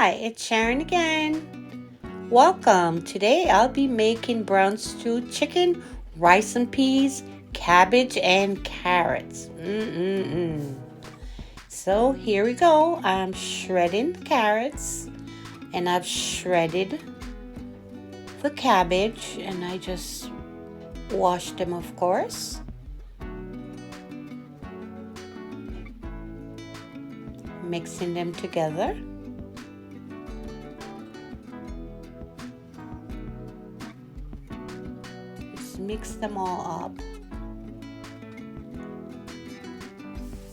Hi, it's Sharon again. Welcome. Today I'll be making brown stewed chicken, rice and peas, cabbage, and carrots. So here we go. I'm shredding the carrots and I've shredded the cabbage and I just washed them, of course. Mixing them together. Just mix them all up.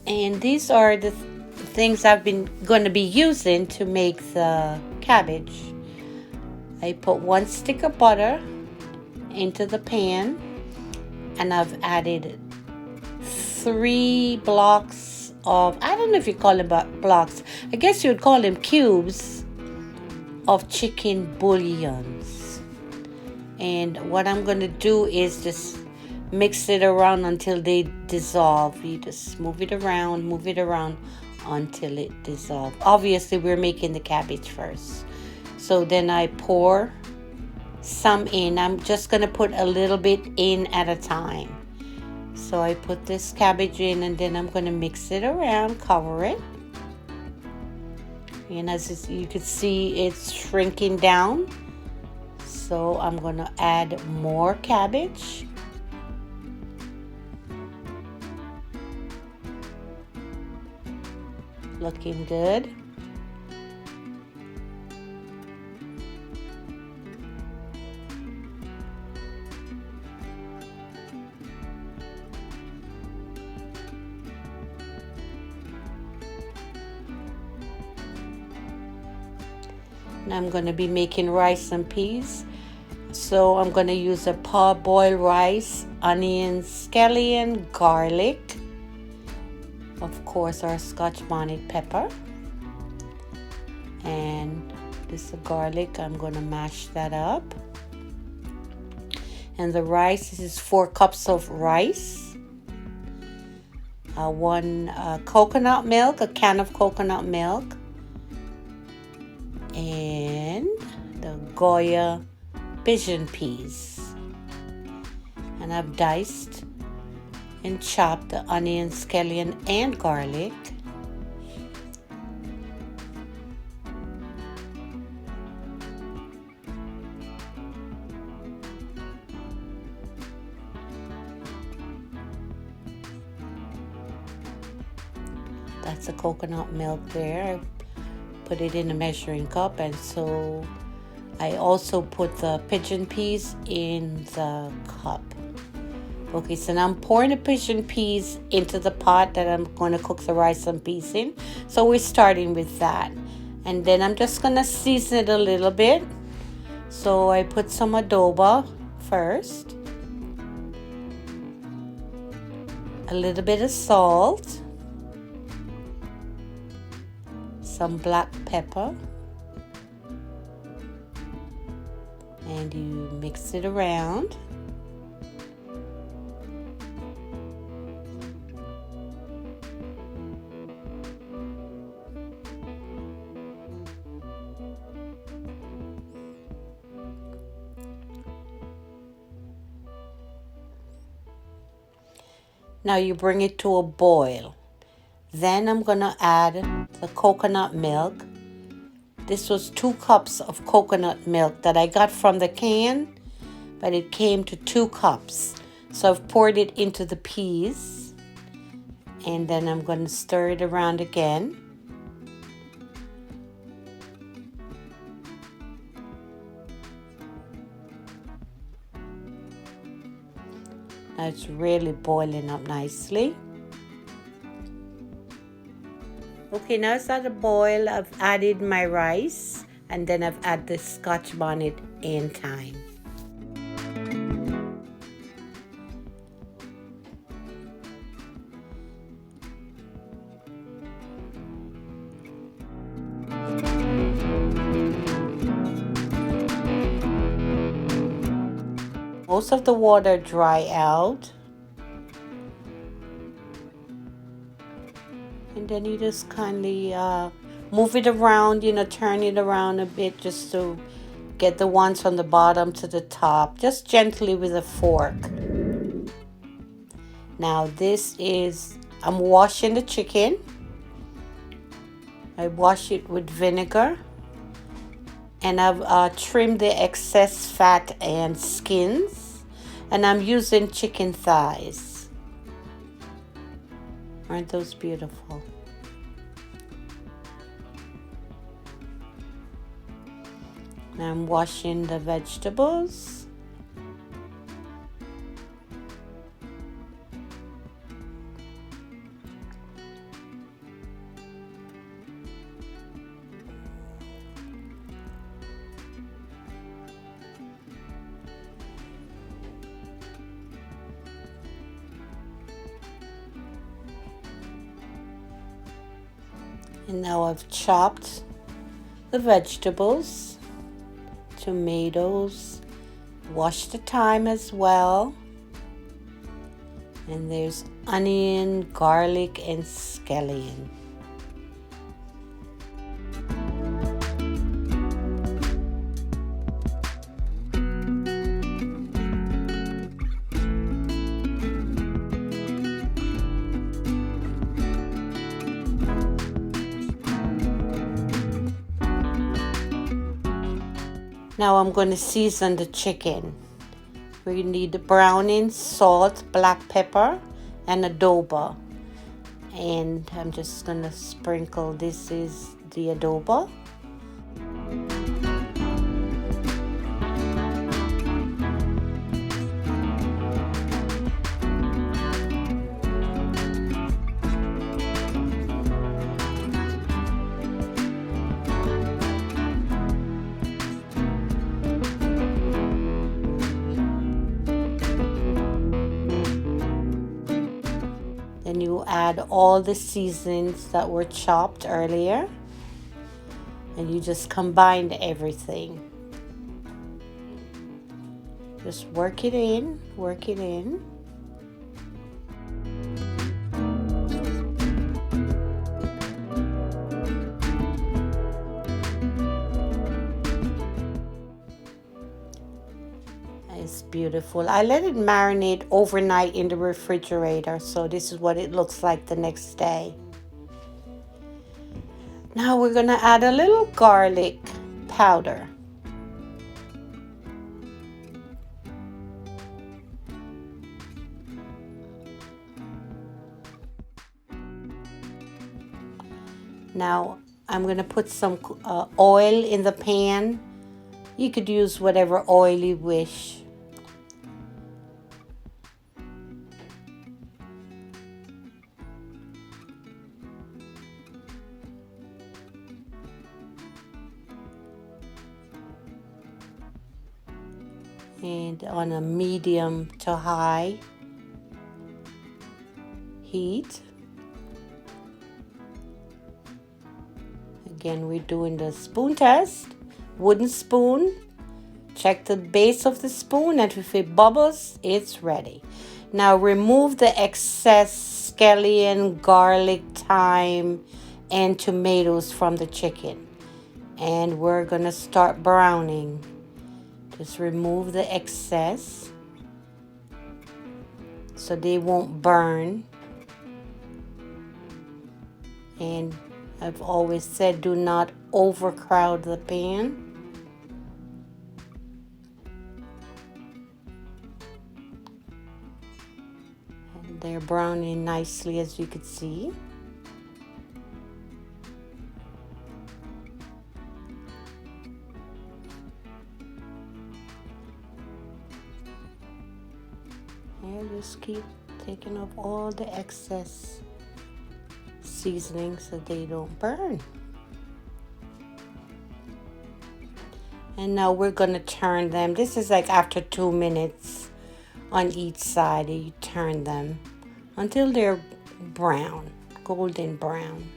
And these are the things I've been going to be using to make the cabbage. I put 1 stick of butter into the pan and I've added 3 blocks of, I don't know if you call them blocks, I guess you would call them cubes of chicken bouillons. And what I'm going to do is just mix it around until they dissolve. You just move it around until it dissolves. Obviously, we're making the cabbage first. So then I pour some in. I'm just going to put a little bit in at a time. So I put this cabbage in and then I'm going to mix it around, cover it. And as you can see, it's shrinking down. So I'm going to add more cabbage. Looking good. Now I'm going to be making rice and peas. So I'm going to use a parboiled rice, onions, scallion, garlic, of course our Scotch bonnet pepper, and this is garlic. I'm going to mash that up. And the rice, this is 4 cups of rice, 1 coconut milk, a can of coconut milk, and the Goya pigeon peas. And I've diced and chopped the onion, scallion, and garlic. That's the coconut milk there. I put it in a measuring cup, and so I also put the pigeon peas in the cup. Okay, so now I'm pouring the pigeon peas into the pot that I'm going to cook the rice and peas in. So we're starting with that. And then I'm just going to season it a little bit. So I put some adobo first. A little bit of salt. Some black pepper. And you mix it around. Now you bring it to a boil. Then I'm going to add the coconut milk. This was 2 cups of coconut milk that I got from the can, but it came to 2 cups. So I've poured it into the peas, and then I'm going to stir it around again. Now it's really boiling up nicely. Okay, now it's at a boil. I've added my rice, and then I've added the Scotch bonnet and thyme. Most of the water dry out. And then you just kindly move it around, turn it around a bit just to get the ones from the bottom to the top, just gently with a fork. Now I'm washing the chicken. I wash it with vinegar, and I've trimmed the excess fat and skins, and I'm using chicken thighs. Aren't those beautiful? Now I'm washing the vegetables. And now I've chopped the vegetables, tomatoes, wash the thyme as well. And there's onion, garlic, and scallion. Now I'm going to season the chicken. We need the browning, salt, black pepper, and adobo. And I'm just going to sprinkle, this is the adobo. Then you add all the seasonings that were chopped earlier, and you just combine everything. Just work it in, work it in. It's beautiful. I let it marinate overnight in the refrigerator, so this is what it looks like the next day. Now we're going to add a little garlic powder. Now I'm going to put some oil in the pan. You could use whatever oil you wish. And on a medium to high heat. Again, we're doing the spoon test. Wooden spoon. Check the base of the spoon, and if it bubbles, it's ready. Now remove the excess scallion, garlic, thyme, and tomatoes from the chicken. And we're gonna start browning. Just remove the excess so they won't burn. And I've always said, do not overcrowd the pan. And they're browning nicely, as you can see. And just keep taking off all the excess seasoning so they don't burn. And now we're going to turn them. This is like after 2 minutes on each side. You turn them until they're brown, golden brown.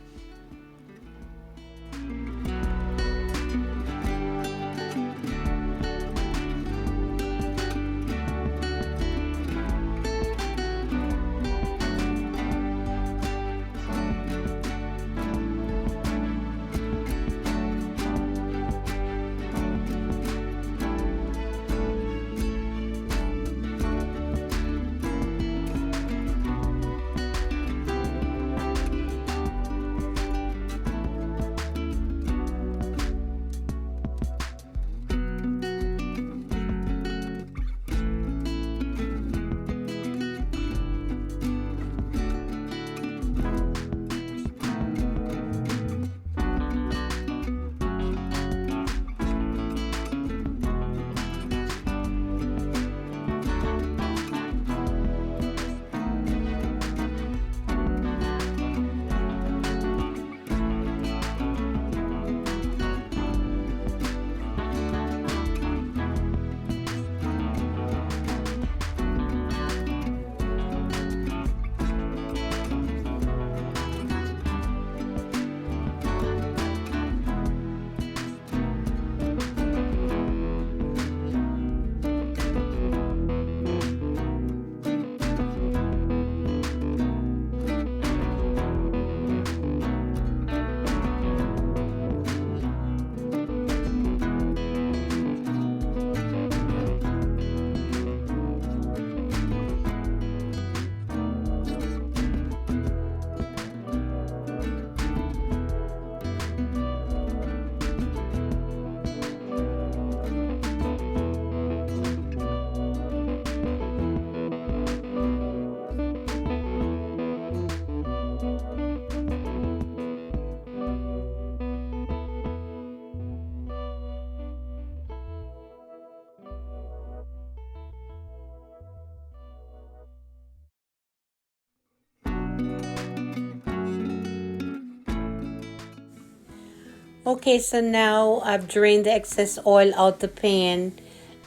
Okay, so now I've drained the excess oil out the pan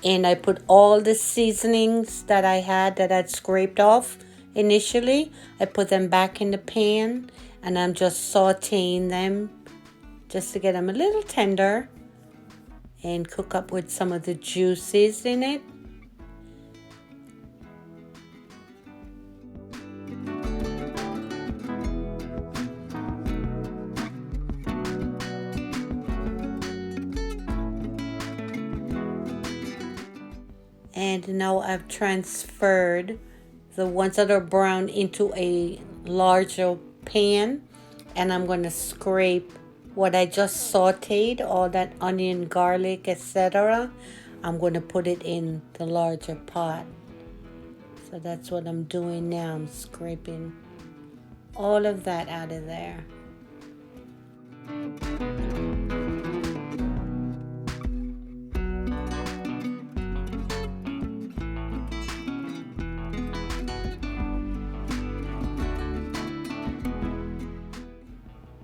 and I put all the seasonings that I had that I'd scraped off initially. I put them back in the pan and I'm just sauteing them just to get them a little tender and cook up with some of the juices in it. And now I've transferred the ones that are brown into a larger pan, and I'm going to scrape what I just sauteed, all that onion, garlic, etc. I'm going to put it in the larger pot. So that's what I'm doing now. I'm scraping all of that out of there.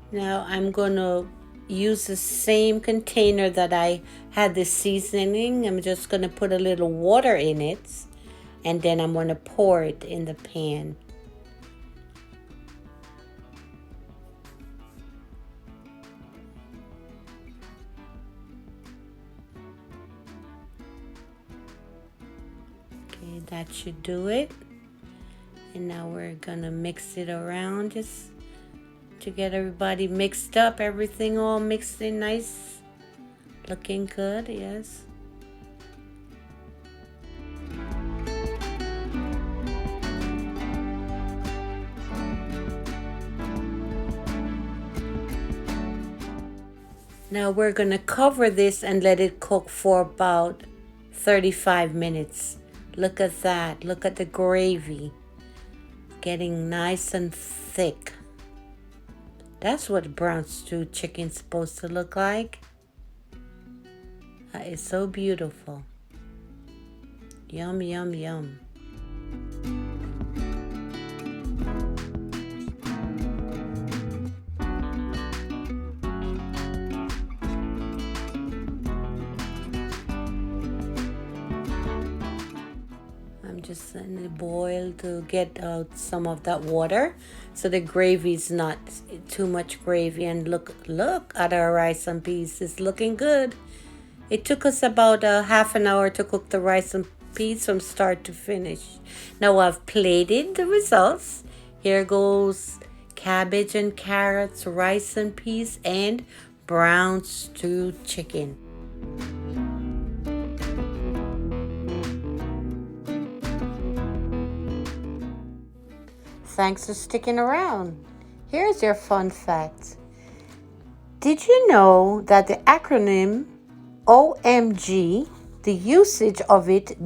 Now I'm going to use the same container that I had the seasoning. I'm just going to put a little water in it and then I'm going to pour it in the pan. Okay, that should do it. And now we're going to mix it around just to get everybody mixed up, everything all mixed in nice, looking good. Yes. Now we're going to cover this and let it cook for about 35 minutes. Look at that. Look at the gravy getting nice and thick. That's what brown stewed chicken's supposed to look like. That is so beautiful. Yum, yum, yum. I'm just letting it boil to get out some of that water so the gravy is not too much gravy. And look at our rice and peas. It's looking good. It took us about a half an hour to cook the rice and peas from start to finish. Now I've plated the results. Here goes cabbage and carrots, rice and peas, and brown stewed chicken. Thanks for sticking around. Here's your fun fact. Did you know that the acronym OMG, the usage of it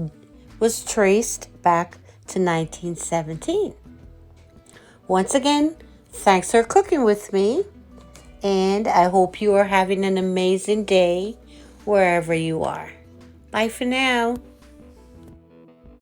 was traced back to 1917? Once again, thanks for cooking with me, and I hope you are having an amazing day wherever you are. Bye for now.